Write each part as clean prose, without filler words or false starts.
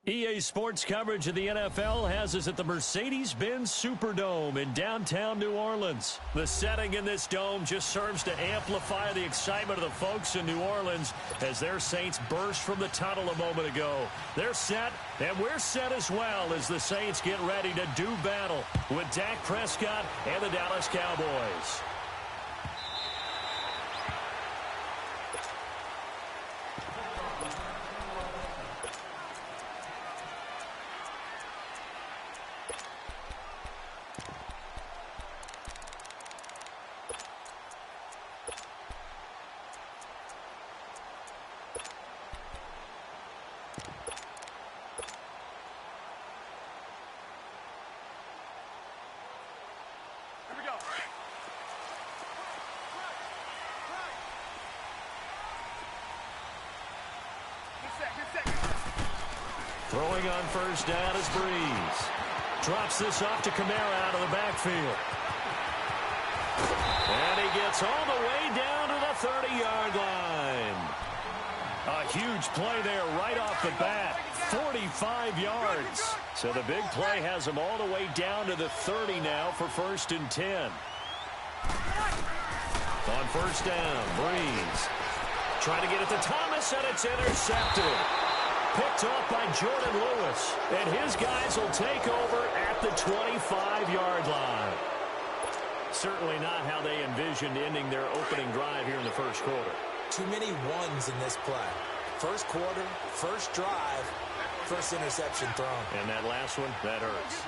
EA Sports coverage of the NFL has us at the Mercedes-Benz Superdome in downtown New Orleans. The setting in this dome just serves to amplify the excitement of the folks in New Orleans as their Saints burst from the tunnel a moment ago. They're set, and we're set as well as the Saints get ready to do battle with Dak Prescott and the Dallas Cowboys. Throwing on first down is Breeze. Drops this off to Kamara out of the backfield. And he gets all the way down to the 30-yard line. A huge play there right off the bat. 45 yards. So the big play has him all the way down to the 30 now for 1st and 10. On first down, Breeze. Trying to get it to Thomas, and it's intercepted. Picked off by Jordan Lewis, and his guys will take over at the 25-yard line. Certainly not how they envisioned ending their opening drive here in the first quarter. Too many ones in this play. First quarter, first drive, first interception thrown. And that last one, that hurts.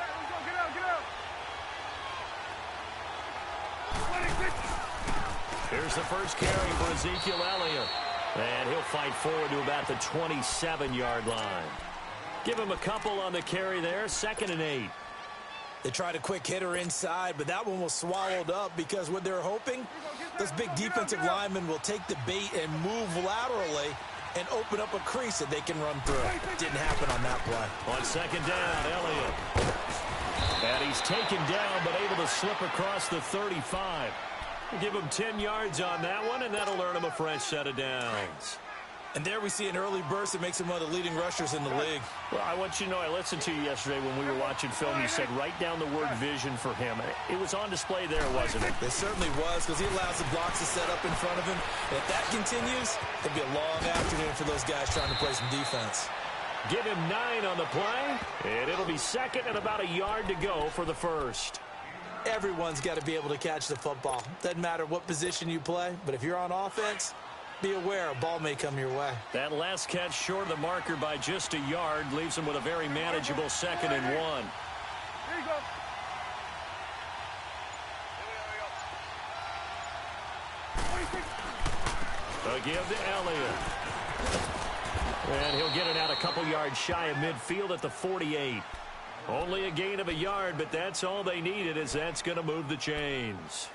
Here's the first carry for Ezekiel Elliott. And he'll fight forward to about the 27-yard line. Give him a couple on the carry there. 2nd and 8. They tried a quick hitter inside, but that one was swallowed up because what they're hoping, those big defensive linemen will take the bait and move laterally and open up a crease that they can run through. Didn't happen on that play. On 2nd down, Elliott. And he's taken down but able to slip across the 35. Give him 10 yards on that one, and that'll earn him a fresh set of downs. And there we see an early burst that makes him one of the leading rushers in the league. Well, I want you to know, I listened to you yesterday when we were watching film. You said write down the word vision for him. It was on display there, wasn't it? It certainly was, because he allows the blocks to set up in front of him. And if that continues, it'll be a long afternoon for those guys trying to play some defense. Give him 9 on the play, and it'll be 2nd and about a yard to go for the first. Everyone's got to be able to catch the football. Doesn't matter what position you play, but if you're on offense, be aware a ball may come your way. That last catch short of the marker by just a yard leaves him with a very manageable 2nd and 1. Here you go. A give to Elliott. And he'll get it out a couple yards shy of midfield at the 48. Only a gain of a yard, but that's all they needed, as that's going to move the chains.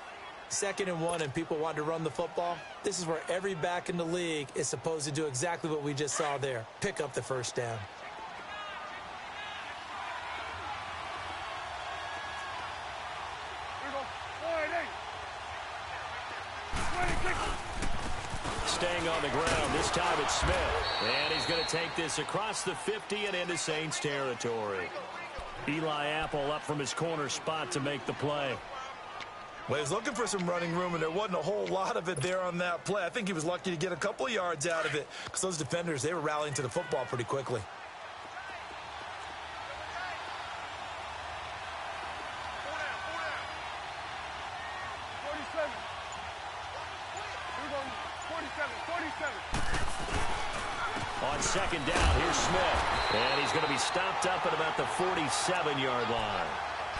2nd and 1, and people want to run the football. This is where every back in the league is supposed to do exactly what we just saw there. Pick up the first down. Here we go. 4-8. Staying on the ground, this time it's Smith. And he's going to take this across the 50 and into Saints territory. Eli Apple up from his corner spot to make the play. Well, he was looking for some running room, and there wasn't a whole lot of it there on that play. I think he was lucky to get a couple of yards out of it because those defenders, they were rallying to the football pretty quickly. On 2nd down, here's Smith. And he's going to be stopped up at about the 47-yard line.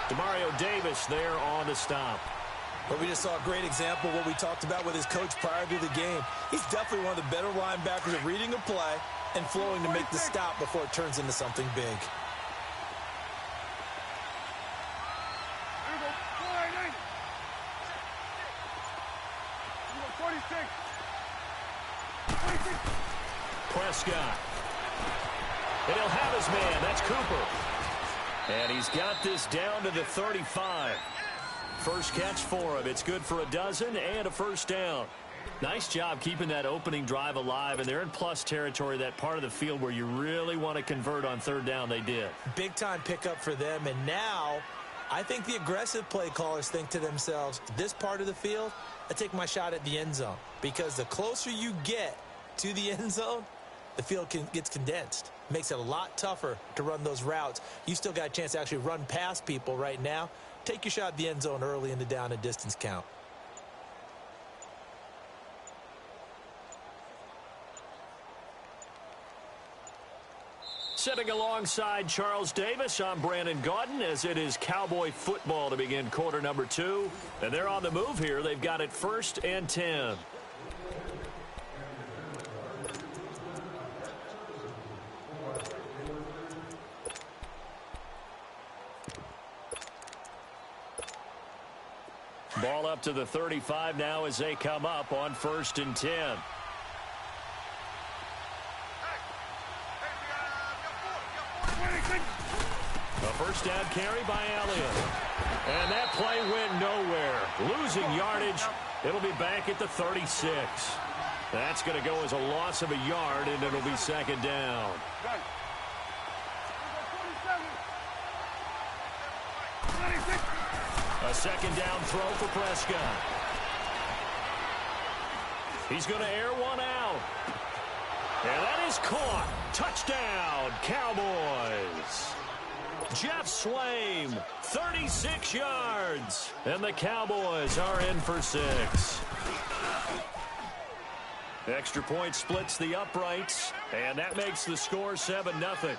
Demario Davis there on the stop. But we just saw a great example of what we talked about with his coach prior to the game. He's definitely one of the better linebackers at reading a play and flowing to make the stop before it turns into something big. Here we go. 4-8. Here we go. 46. Prescott. And he'll have his man. That's Cooper. And he's got this down to the 35. First catch for him. It's good for a dozen and a first down. Nice job keeping that opening drive alive, and they're in plus territory, that part of the field where you really want to convert on third down. They did. Big-time pickup for them, and now I think the aggressive play callers think to themselves, this part of the field, I take my shot at the end zone, because the closer you get to the end zone, the field gets condensed. Makes it a lot tougher to run those routes. You still got a chance to actually run past people right now. Take your shot at the end zone early in the down and distance count. Sitting alongside Charles Davis, I'm Brandon Gaudin, as it is Cowboy football to begin quarter number 2. And they're on the move here. They've got it 1st and 10. Ball up to the 35 now as they come up on 1st and 10. A first down carry by Elliott. And that play went nowhere. Losing yardage. It'll be back at the 36. That's going to go as a loss of a yard, and it'll be 2nd down. A 2nd down throw for Prescott. He's going to air one out. And that is caught. Touchdown, Cowboys. Jeff Swaim, 36 yards. And the Cowboys are in for 6. Extra point splits the uprights, and that makes the score 7-0.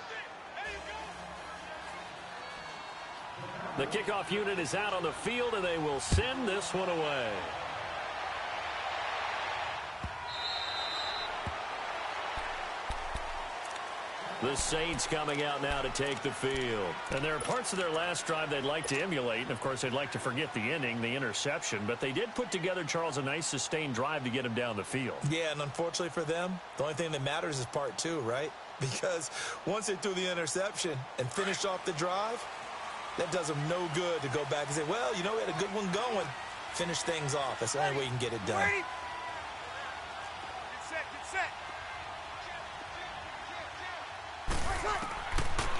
The kickoff unit is out on the field, and they will send this one away. The Saints coming out now to take the field. And there are parts of their last drive they'd like to emulate. And, of course, they'd like to forget the ending, the interception. But they did put together, Charles, a nice sustained drive to get him down the field. Yeah, and unfortunately for them, the only thing that matters is part 2, right? Because once they threw the interception and finished off the drive, that does them no good to go back and say, well, you know, we had a good one going. Finish things off. That's the only way you can get it done. Get set, get set.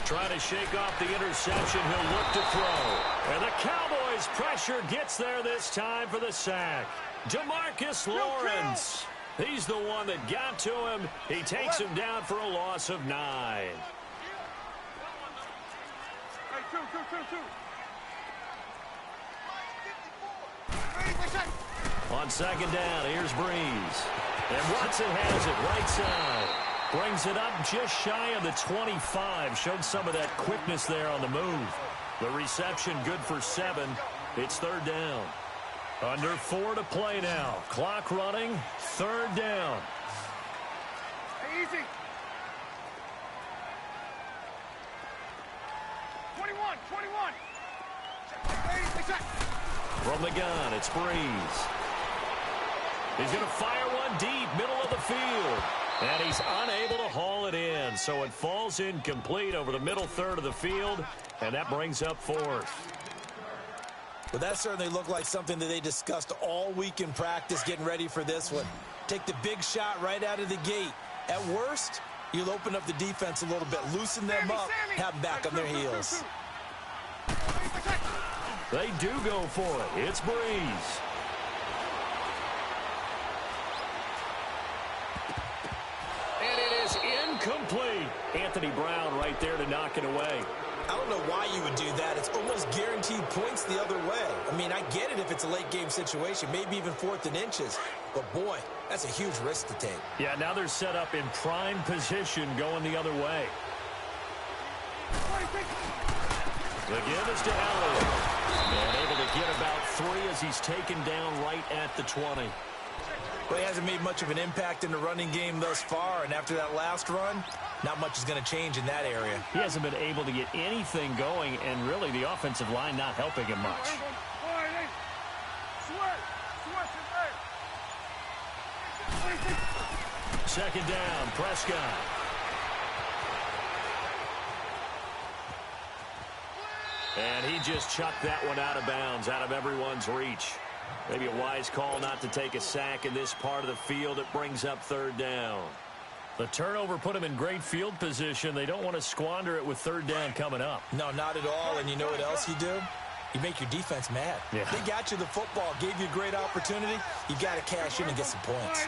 Trying to shake off the interception. He'll look to throw. And the Cowboys' pressure gets there this time for the sack. DeMarcus Lawrence. He's the one that got to him. He takes him down for a loss of 9. Hey, two. On 2nd down, here's Breeze. And Watson has it right side. Brings it up just shy of the 25. Showed some of that quickness there on the move. The reception good for 7. It's 3rd down. Under 4 to play now. Clock running. 3rd down. Hey, easy. 21. Hey, check. From the gun, it's Breeze. He's going to fire one deep, middle of the field. And he's unable to haul it in. So it falls incomplete over the middle third of the field. And that brings up 4th. Well, that certainly looked like something that they discussed all week in practice getting ready for this one. Take the big shot right out of the gate. At worst, you'll open up the defense a little bit, loosen them up, have them back on their heels. They do go for it. It's Breeze. And it is incomplete. Anthony Brown right there to knock it away. I don't know why you would do that. It's almost guaranteed points the other way. I mean, I get it if it's a late game situation, maybe even 4th and inches. But, boy, that's a huge risk to take. Yeah, now they're set up in prime position going the other way. The give is to Elliott. And able to get about 3 as he's taken down right at the 20. Well, he hasn't made much of an impact in the running game thus far, and after that last run, not much is going to change in that area. He hasn't been able to get anything going, and really the offensive line not helping him much. Second down, Prescott. And he just chucked that one out of bounds, out of everyone's reach. Maybe a wise call not to take a sack in this part of the field. It brings up third down. The turnover put them in great field position. They don't want to squander it with third down coming up. No, not at all. And you know what else you do? You make your defense mad. Yeah. They got you the football, gave you a great opportunity. You got to cash in and get some points.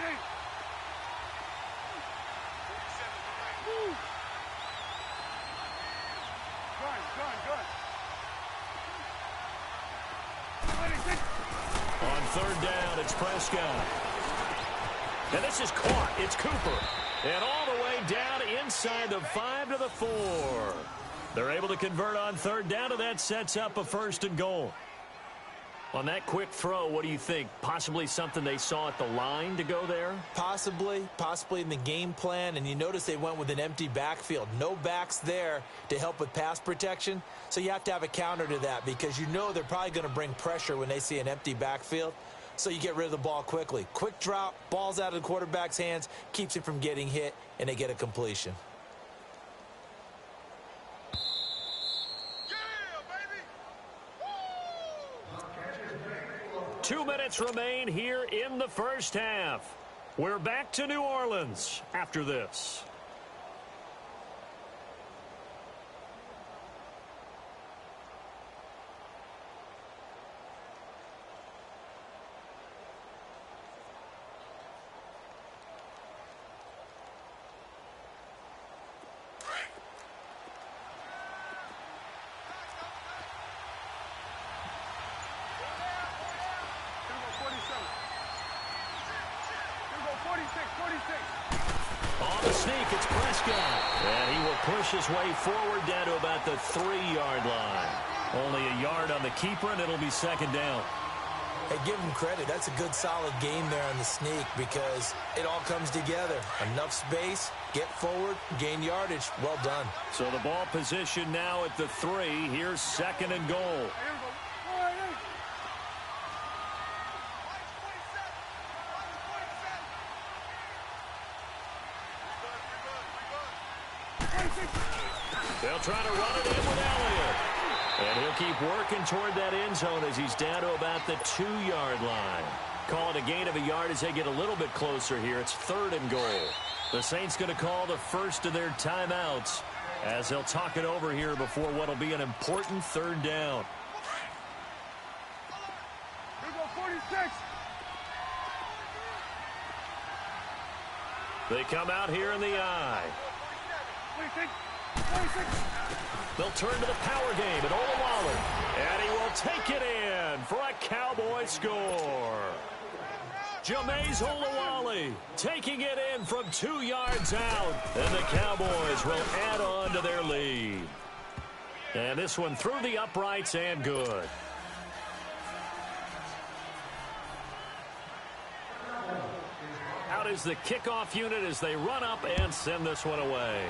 On third down, it's Prescott. And this is caught. It's Cooper. And all the way down inside the 5 to the 4. They're able to convert on third down, and that sets up a first and goal. On that quick throw, what do you think? Possibly something they saw at the line to go there? Possibly in the game plan. And you notice they went with an empty backfield. No backs there to help with pass protection. So you have to have a counter to that because you know they're probably going to bring pressure when they see an empty backfield. So you get rid of the ball quickly. Quick drop, ball's out of the quarterback's hands, keeps him from getting hit, and they get a completion. 2 minutes remain here in the first half. We're back to New Orleans after this. On the sneak, it's Prescott. And he will push his way forward down to about the 3-yard line. Only a yard on the keeper, and it'll be second down. Hey, give him credit. That's a good, solid game there on the sneak because it all comes together. Enough space, get forward, gain yardage. Well done. So the ball position now at the 3. Here's second and goal. They'll try to run it in with Elliott. And he'll keep working toward that end zone as he's down to about the 2-yard line. Call it a gain of a yard as they get a little bit closer here. It's third and goal. The Saints going to call the first of their timeouts as they'll talk it over here before what will be an important third down. Here go 46. They come out here in the eye. 26. They'll turn to the power game at Olawale. And he will take it in for a Cowboy score. Jameis Olawale taking it in from 2 yards out. And the Cowboys will add on to their lead. And this one through the uprights and good. Out is the kickoff unit as they run up and send this one away.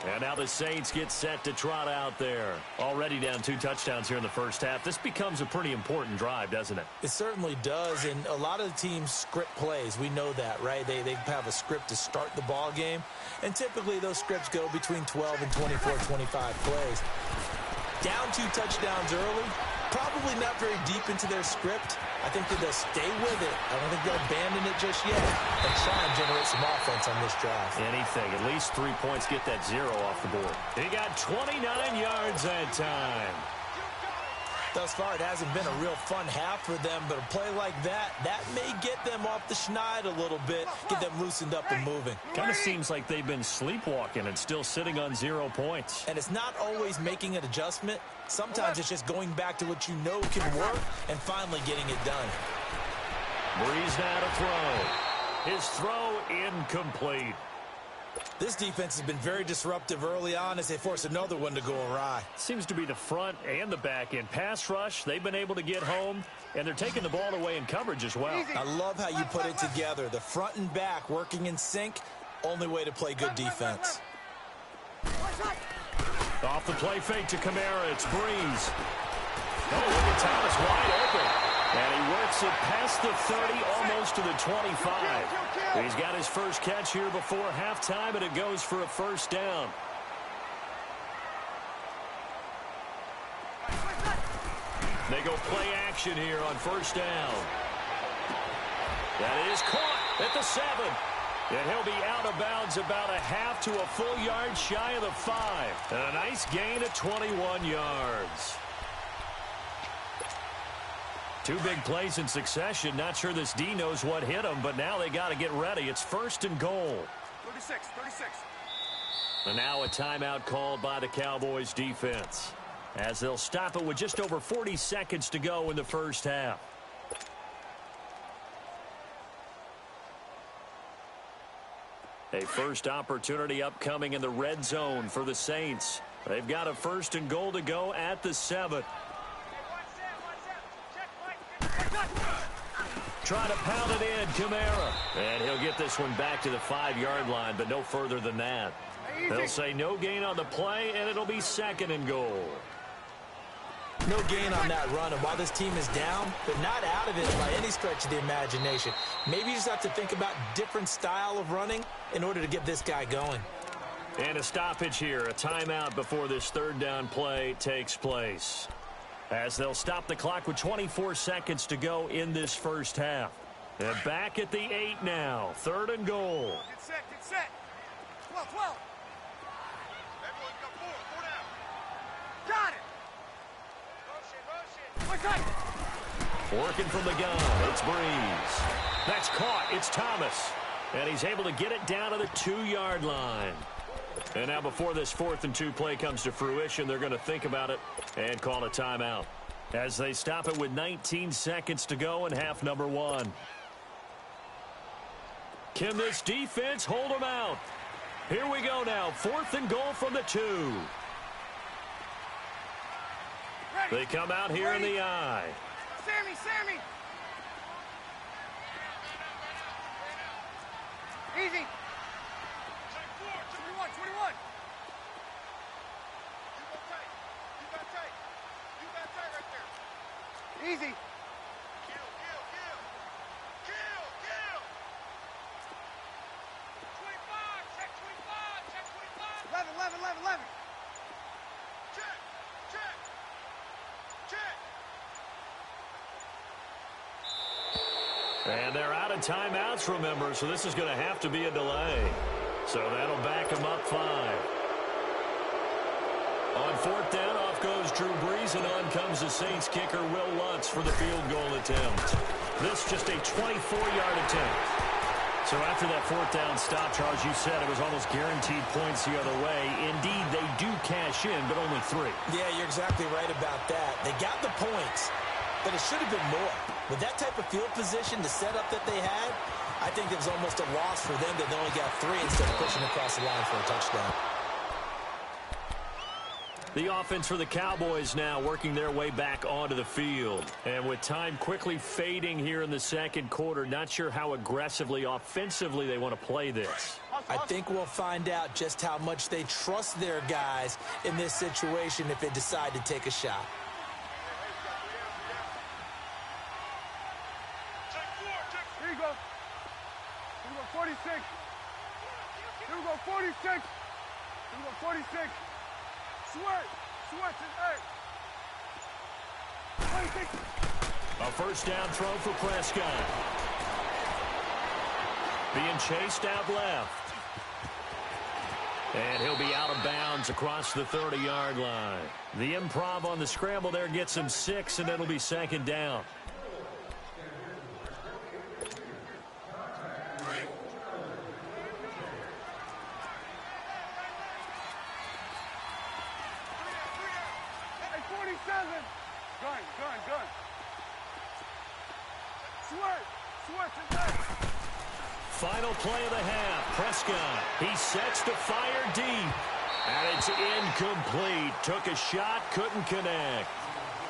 And now the Saints get set to trot out there. Already down 2 touchdowns here in the first half. This becomes a pretty important drive, doesn't it? It certainly does, and a lot of the teams script plays. We know that, right? They have a script to start the ball game, and typically those scripts go between 12 and 24, 25 plays. Down 2 touchdowns early, probably not very deep into their script. I think that they'll stay with it. I don't think they'll abandon it just yet and try and generate some offense on this drive. Anything. At least 3 points, get that 0 off the board. He got 29 yards that time. Thus far, it hasn't been a real fun half for them, but a play like that may get them off the schneid a little bit, get them loosened up and moving. Kind of seems like they've been sleepwalking and still sitting on 0 points. And it's not always making an adjustment. Sometimes it's just going back to what you know can work and finally getting it done. Breeze now to throw. His throw incomplete. This defense has been very disruptive early on as they force another one to go awry. Seems to be the front and the back end. Pass rush, they've been able to get home, and they're taking the ball away in coverage as well. I love how you put it together. The front and back working in sync, only way to play good defense. Off the play fake to Kamara, it's Breeze. Oh, look at Thomas wide open. And he works it past the 30, almost to the 25. He's got his first catch here before halftime, and it goes for a first down. They go play action here on first down. That is caught at the 7. And he'll be out of bounds about a half to a full yard shy of the 5. And a nice gain of 21 yards. Two big plays in succession. Not sure this D knows what hit him, but now they got to get ready. It's first and goal. 36. And now a timeout called by the Cowboys defense, as they'll stop it with just over 40 seconds to go in the first half. A first opportunity upcoming in the red zone for the Saints. They've got a first and goal to go at the 7. Try to pound it in, Kamara. And he'll get this one back to the 5-yard line, but no further than that. They'll say no gain on the play, and it'll be second and goal. No gain on that run, and while this team is down, but not out of it by any stretch of the imagination. Maybe you just have to think about different style of running in order to get this guy going. And a stoppage here, a timeout before this third down play takes place, as they'll stop the clock with 24 seconds to go in this first half. And back at the 8 now, third and goal. Get set. 12. Everyone got 4 down. Got it. Motion. Working from the gun, it's Breeze. That's caught, it's Thomas. And he's able to get it down to the 2-yard line. And now before this 4th and 2 play comes to fruition, they're going to think about it and call a timeout, as they stop it with 19 seconds to go in half number 1. Can this defense hold them out? Here we go now, 4th and goal from the 2. They come out here in the eye. Sammy. Easy. 21. You got tight right there. Easy. Kill. 25. Check 25. 11. Check. And they're out of timeouts, remember, so this is going to have to be a delay. So that'll back him up 5. On 4th down, off goes Drew Brees, and on comes the Saints kicker, Will Lutz, for the field goal attempt. This just a 24-yard attempt. So after that 4th down stop, Charles, you said it was almost guaranteed points the other way. Indeed, they do cash in, but only 3. Yeah, you're exactly right about that. They got the points, but it should have been more. With that type of field position, the setup that they had, I think it was almost a loss for them that they only got 3 instead of pushing across the line for a touchdown. The offense for the Cowboys now working their way back onto the field. And with time quickly fading here in the second quarter, not sure how aggressively, offensively they want to play this. I think we'll find out just how much they trust their guys in this situation if they decide to take a shot. Here you go. 46. Here we go, 46. Switch is 8. 26. A first down throw for Prescott. Being chased out left. And he'll be out of bounds across the 30-yard line. The improv on the scramble there gets him 6, and it'll be second down. Gun. Switch is 8. Final play of the half. Prescott, he sets to fire deep. And it's incomplete. Took a shot, couldn't connect.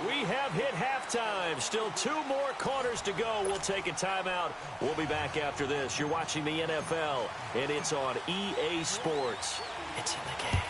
We have hit halftime. Still 2 more quarters to go. We'll take a timeout. We'll be back after this. You're watching the NFL, and it's on EA Sports. It's in the game.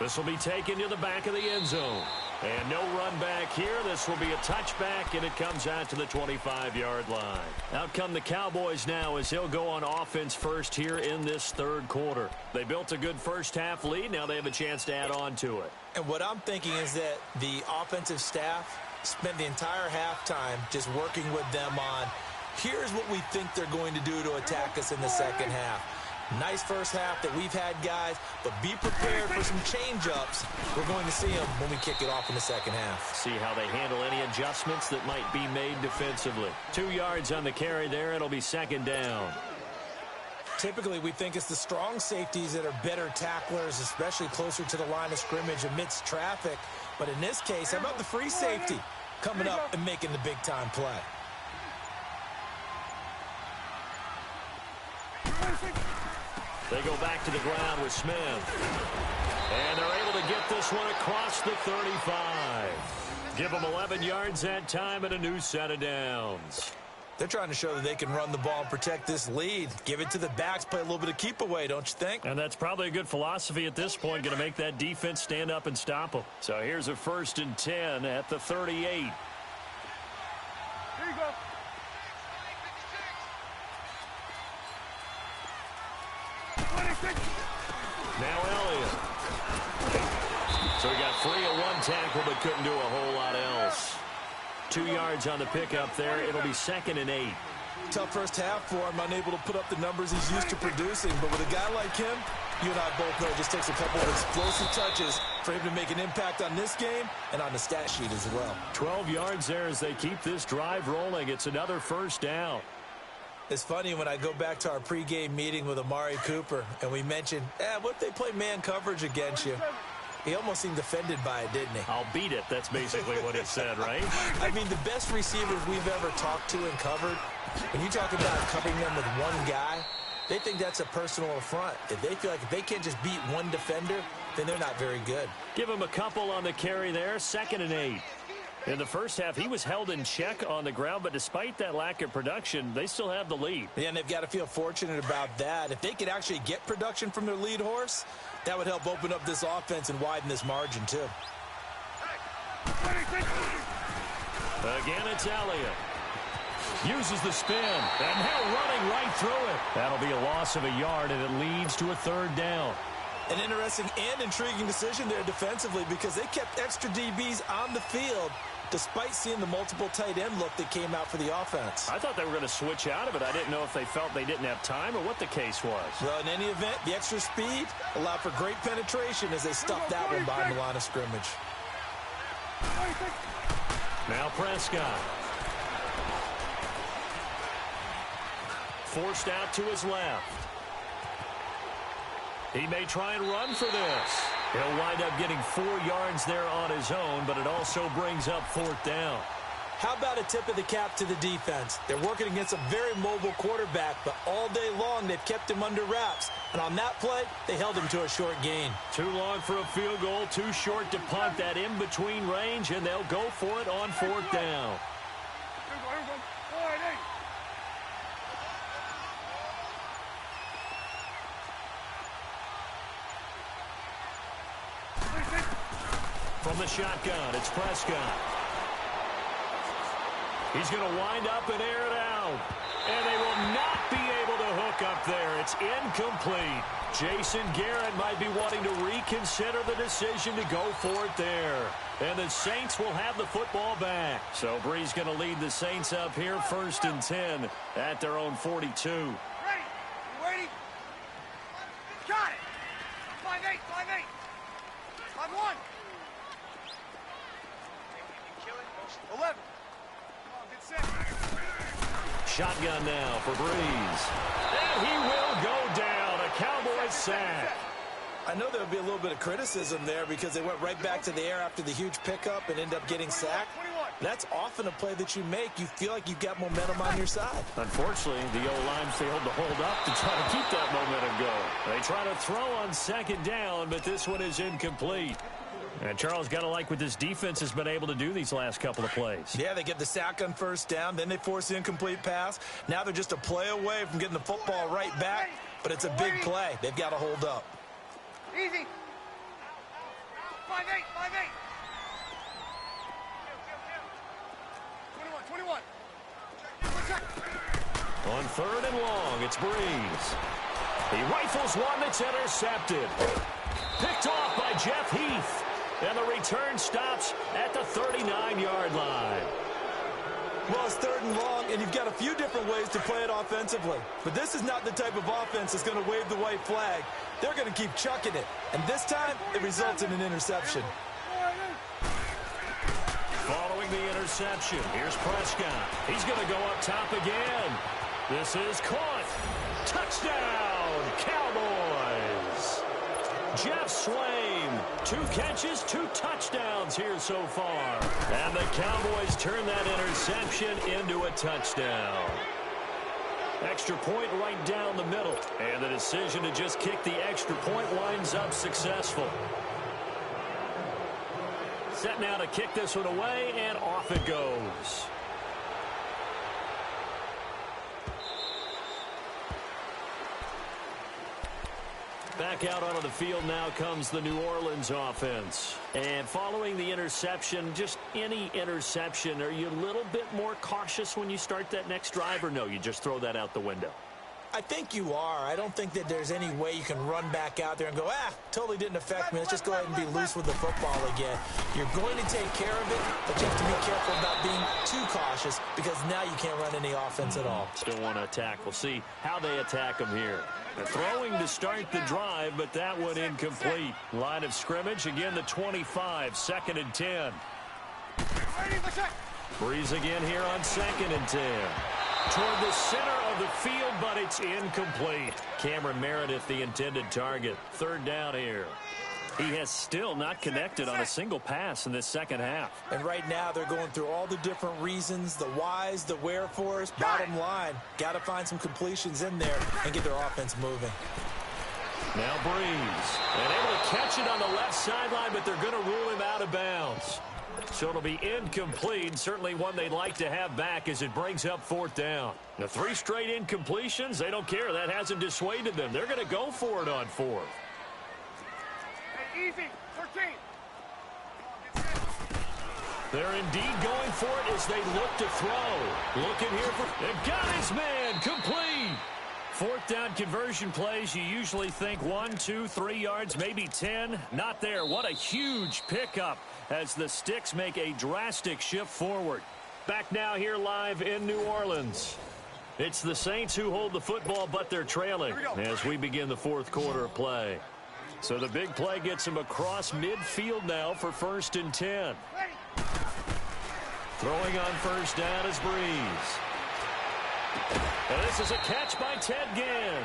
This will be taken to the back of the end zone. And no run back here. This will be a touchback, and it comes out to the 25-yard line. Out come the Cowboys now as he'll go on offense first here in this third quarter. They built a good first-half lead. Now they have a chance to add on to it. And what I'm thinking is that the offensive staff spent the entire halftime just working with them on, here's what we think they're going to do to attack us in the second half. Nice first half that we've had, guys, but be prepared for some change-ups. We're going to see them when we kick it off in the second half. See how they handle any adjustments that might be made defensively. 2 yards on the carry there. It'll be second down. Typically, we think it's the strong safeties that are better tacklers, especially closer to the line of scrimmage amidst traffic. But in this case, how about the free safety coming up and making the big-time play? They go back to the ground with Smith. And they're able to get this one across the 35. Give them 11 yards that time and a new set of downs. They're trying to show that they can run the ball and protect this lead. Give it to the backs, play a little bit of keep away, don't you think? And that's probably a good philosophy at this point, going to make that defense stand up and stop them. So here's a 1st and 10 at the 38. Here you go. Now Elliott. So he got free at one tackle but couldn't do a whole lot else. 2 yards on the pickup there. It'll be 2nd and 8. Tough first half for him, unable to put up the numbers he's used to producing. But with a guy like him, you and I both know it just takes a couple of explosive touches for him to make an impact on this game and on the stat sheet as well. 12 yards there as they keep this drive rolling. It's another first down. It's funny when I go back to our pregame meeting with Amari Cooper and we mentioned, what if they play man coverage against you? He almost seemed offended by it, didn't he? I'll beat it. That's basically what he said, right? I mean, the best receivers we've ever talked to and covered, when you talk about covering them with one guy, they think that's a personal affront. If they feel like if they can't just beat one defender, then they're not very good. Give him a couple on the carry there. 2nd and 8. In the first half, he was held in check on the ground, but despite that lack of production, they still have the lead. Yeah, and they've got to feel fortunate about that. If they could actually get production from their lead horse, that would help open up this offense and widen this margin, too. Again, it's Elliott. Uses the spin, and now running right through it. That'll be a loss of a yard, and it leads to a 3rd down. An interesting and intriguing decision there defensively because they kept extra DBs on the field despite seeing the multiple tight end look that came out for the offense. I thought they were going to switch out of it. I didn't know if they felt they didn't have time or what the case was. Well, in any event, the extra speed allowed for great penetration as they stuffed that one behind the line of scrimmage. Now Prescott. Forced out to his left. He may try and run for this. He'll wind up getting 4 yards there on his own, but it also brings up 4th down. How about a tip of the cap to the defense? They're working against a very mobile quarterback, but all day long they've kept him under wraps. And on that play, they held him to a short gain. Too long for a field goal, too short to punt that in-between range, and they'll go for it on 4th down. From the shotgun, it's Prescott. He's going to wind up and air it out. And they will not be able to hook up there. It's incomplete. Jason Garrett might be wanting to reconsider the decision to go for it there. And the Saints will have the football back. So Bree's going to lead the Saints up here, 1st and 10 at their own 42. Ready? Ready? Got it! 5-8, 5-8. 5-1. 11. Get set. Shotgun now for Breeze. And he will go down. A Cowboys sack. I know there would be a little bit of criticism there because they went right back to the air after the huge pickup and end up getting sacked. That's often a play that you make. You feel like you've got momentum on your side. Unfortunately, the O-line failed to hold up to try to keep that momentum going. They try to throw on 2nd down, but this one is incomplete. And Charles, got to like what this defense has been able to do these last couple of plays. Yeah, they get the sack on 1st down, then they force the incomplete pass. Now they're just a play away from getting the football right back, but it's a big play. They've got to hold up. Easy. 5-8, 5-8. On 3rd and long, it's Breeze. He rifles one that's intercepted. Picked off by Jeff Heath. And the return stops at the 39-yard line. Well, it's 3rd and long, and you've got a few different ways to play it offensively. But this is not the type of offense that's going to wave the white flag. They're going to keep chucking it. And this time, it results in an interception. Following the interception, here's Prescott. He's going to go up top again. This is caught. Touchdown, Cowboys. Jeff Swain, 2 catches, 2 touchdowns here so far. And the Cowboys turn that interception into a touchdown. Extra point right down the middle. And the decision to just kick the extra point winds up successful. Set now to kick this one away, and off it goes. Back out onto the field now comes the New Orleans offense. And following the interception, just any interception, are you a little bit more cautious when you start that next drive, or no, you just throw that out the window? I think you are. I don't think that there's any way you can run back out there and go, totally didn't affect me. Let's just go ahead and be loose with the football again. You're going to take care of it, but you have to be careful about being too cautious because now you can't run any offense at all. Still want to attack. We'll see how they attack them here. They're throwing to start the drive, but that one incomplete. Line of scrimmage, again the 25, 2nd and 10. Breeze again here on 2nd and 10. Toward the center of the field, but it's incomplete. Cameron Meredith, the intended target. 3rd down here. He has still not connected on a single pass in this second half. And right now they're going through all the different reasons, the whys, the wherefores. Bottom line, got to find some completions in there and get their offense moving. Now Breeze. And able to catch it on the left sideline, but they're going to rule him out of bounds. So it'll be incomplete, certainly one they'd like to have back as it brings up 4th down. The 3 straight incompletions, they don't care. That hasn't dissuaded them. They're going to go for it on 4th. Hey, easy, 13. They're indeed going for it as they look to throw. Looking here for, and got his man, complete. 4th down conversion plays, you usually think 1, 2, 3 yards, maybe 10. Not there. What a huge pickup as the Sticks make a drastic shift forward. Back now here live in New Orleans. It's the Saints who hold the football, but they're trailing as we begin the 4th quarter of play. So the big play gets them across midfield now for 1st and 10. Throwing on 1st down is Breeze. And this is a catch by Ted Ginn.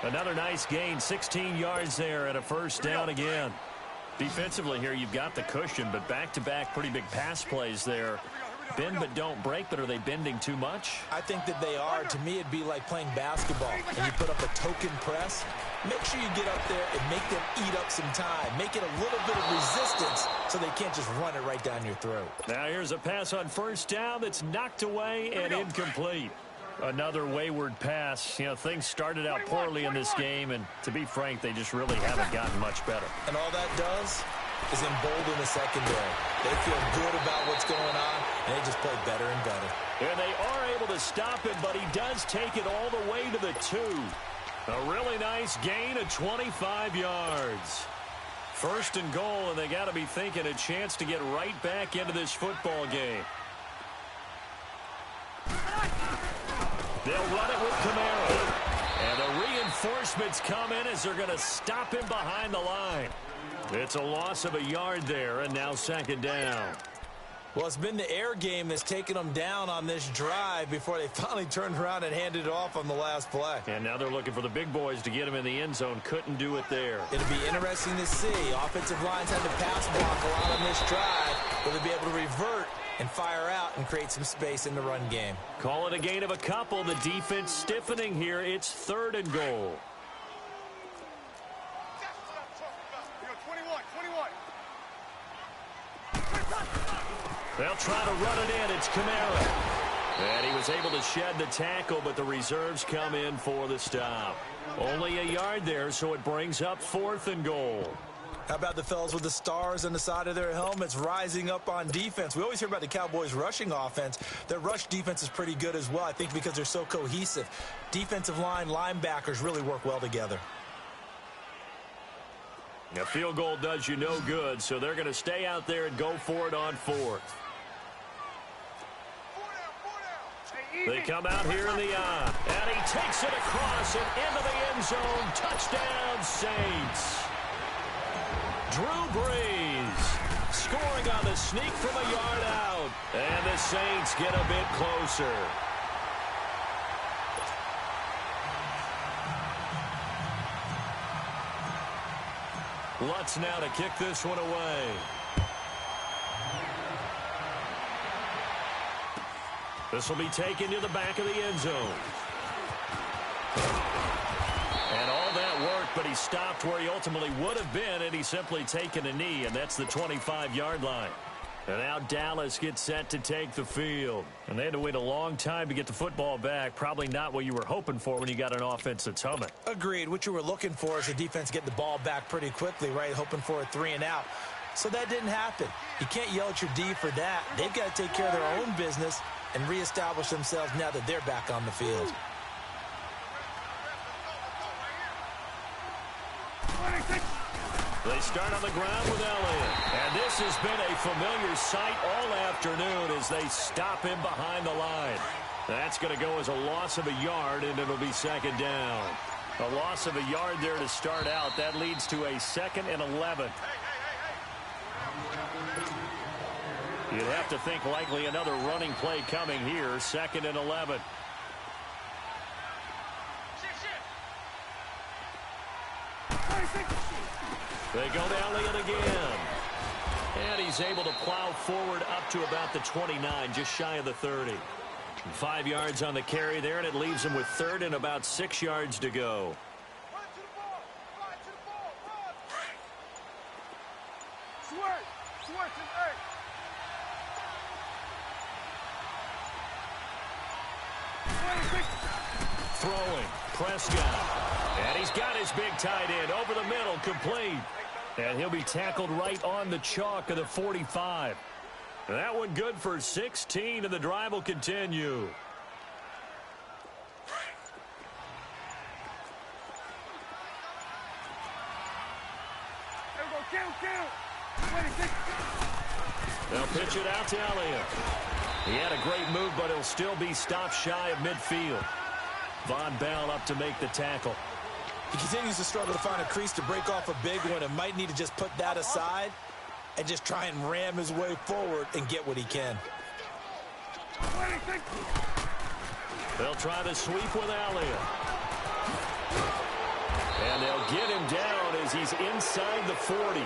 Another nice gain, 16 yards there and a 1st down again. Defensively here, you've got the cushion, but back-to-back pretty big pass plays there. Bend but don't break, but are they bending too much? I think that they are. To me, it'd be like playing basketball, and you put up a token press. Make sure you get up there and make them eat up some time. Make it a little bit of resistance so they can't just run it right down your throat. Now here's a pass on 1st down that's knocked away and incomplete. Another wayward pass. You know, things started out poorly in this game, and to be frank, they just really haven't gotten much better. And all that does is embolden the secondary. They feel good about what's going on, and they just play better and better. And they are able to stop him, but he does take it all the way to the 2. A really nice gain of 25 yards. 1st and goal, and they got to be thinking a chance to get right back into this football game. They'll run it with Kamara. And the reinforcements come in as they're going to stop him behind the line. It's a loss of a yard there, and now 2nd down. Well, it's been the air game that's taken them down on this drive before they finally turned around and handed it off on the last play. And now they're looking for the big boys to get him in the end zone. Couldn't do it there. It'll be interesting to see. Offensive lines had to pass block a lot on this drive. Will they be able to revert and fire out and create some space in the run game? Call it a gain of a couple. The defense stiffening here. It's 3rd and goal. 21. They'll try to run it in. It's Kamara. And he was able to shed the tackle, but the reserves come in for the stop. Only a yard there, so it brings up 4th and goal. How about the fellas with the stars on the side of their helmets rising up on defense? We always hear about the Cowboys' rushing offense. Their rush defense is pretty good as well, I think, because they're so cohesive. Defensive line, linebackers really work well together. A field goal does you no good, so they're going to stay out there and go for it on fourth. They come out here in the eye, and he takes it across and into the end zone. Touchdown, Saints. Drew Brees scoring on the sneak from a yard out, and the Saints get a bit closer. Lutz now to kick this one away. This will be taken to the back of the end zone. And all that worked, but he stopped where he ultimately would have been, and he's simply taken a knee, and that's the 25-yard line. And now Dallas gets set to take the field. And they had to wait a long time to get the football back. Probably not what you were hoping for when you got an offense that's humming. Agreed. What you were looking for is the defense getting the ball back pretty quickly, right? Hoping for a 3-and-out. So that didn't happen. You can't yell at your D for that. They've got to take care of their own business and reestablish themselves now that they're back on the field. They start on the ground with Elliott. And this has been a familiar sight all afternoon as they stop him behind the line. That's going to go as a loss of a yard, and it'll be second down. A loss of a yard there to start out. That leads to a 2nd and 11. You'd have to think likely another running play coming here. 2nd and 11. They go to Elliott again. And he's able to plow forward up to about the 29, just shy of the 30. 5 yards on the carry there, and it leaves him with 3rd and about 6 yards to go. Throwing, Prescott. And he's got his big tight end over the middle, complete. And he'll be tackled right on the chalk of the 45. That one good for 16, and the drive will continue. They'll pitch it out to Elliott. He had a great move, but he'll still be stopped shy of midfield. Von Bell up to make the tackle. He continues to struggle to find a crease to break off a big one and might need to just put that aside and just try and ram his way forward and get what he can. They'll try to sweep with Elliott. And they'll get him down as he's inside the 40.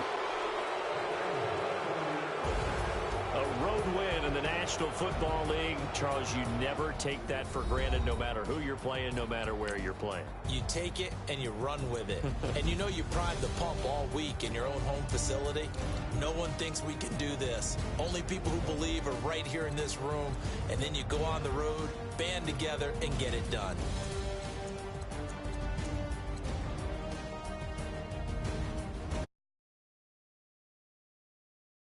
A road win in the National Football League. Charles, you never take that for granted, no matter who you're playing, no matter where you're playing. You take it and you run with it. And you know you primed the pump all week in your own home facility. No one thinks we can do this. Only people who believe are right here in this room. And then you go on the road, band together, and get it done.